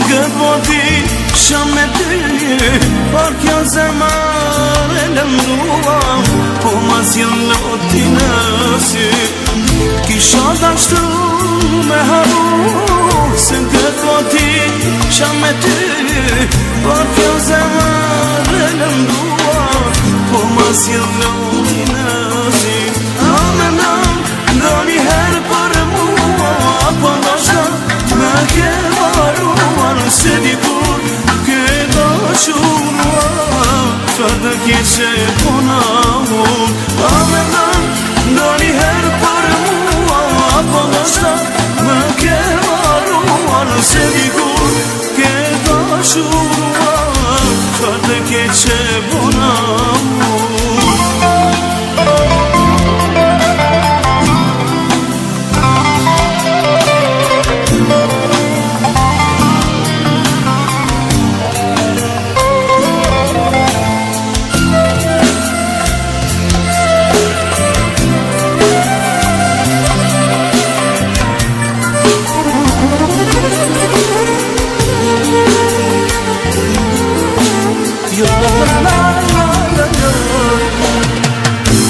Këtë voti shëm me ty, por kjo zemër e lëmrua, po mas jën loti në sy. Kisha dashtu me haru, se këtë voti shëm me ty, por kjo zemër e lëmrua, po mas jën loti në sy. A me do një herë për mua, po ndoshta me ke varuar, se dikur ke dashurua, çfarë të keqe puna unë. A me do një herë për mua, po ndoshta me ke varuar, se dikur ke dashurua, çfarë të keqe puna unë.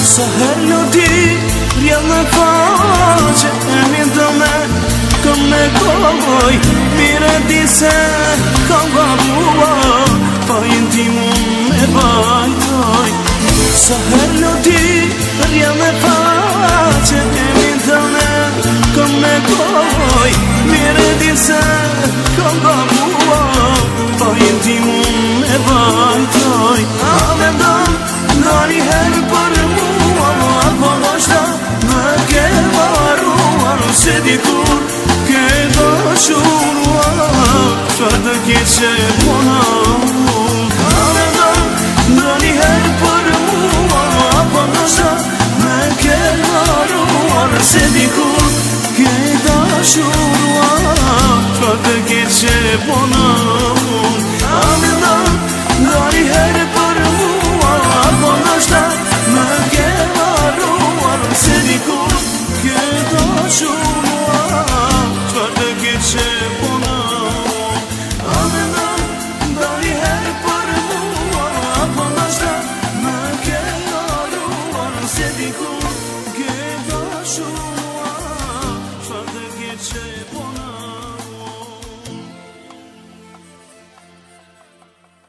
Sa herë lodi, rjell në faqe, e një dëme, këm me kohoj, mire di se kam gabua, pa jenë ti mund me bajtoj. Sa herë lodi, rjell në faqe, e një dëme, këm me kohoj, mire di se kam gabua, pa jenë ti mund me bajtoj. A me do një herë për mua, po ndoshta me ke varuar, se dikur ke dashurua, çfarë të keqe puna unë. A me do një herë për mua, po ndoshta me ke varuar, se dikur ke dashurua, çfarë të keqe puna unë. A me do një herë për mua, po ndoshta me ke varuar, se dikur ke dashurua, çfarë të keqe puna unë. A me do një herë për mua, po ndoshta me ke varuar, se dikur ke dashurua, çfarë të keqe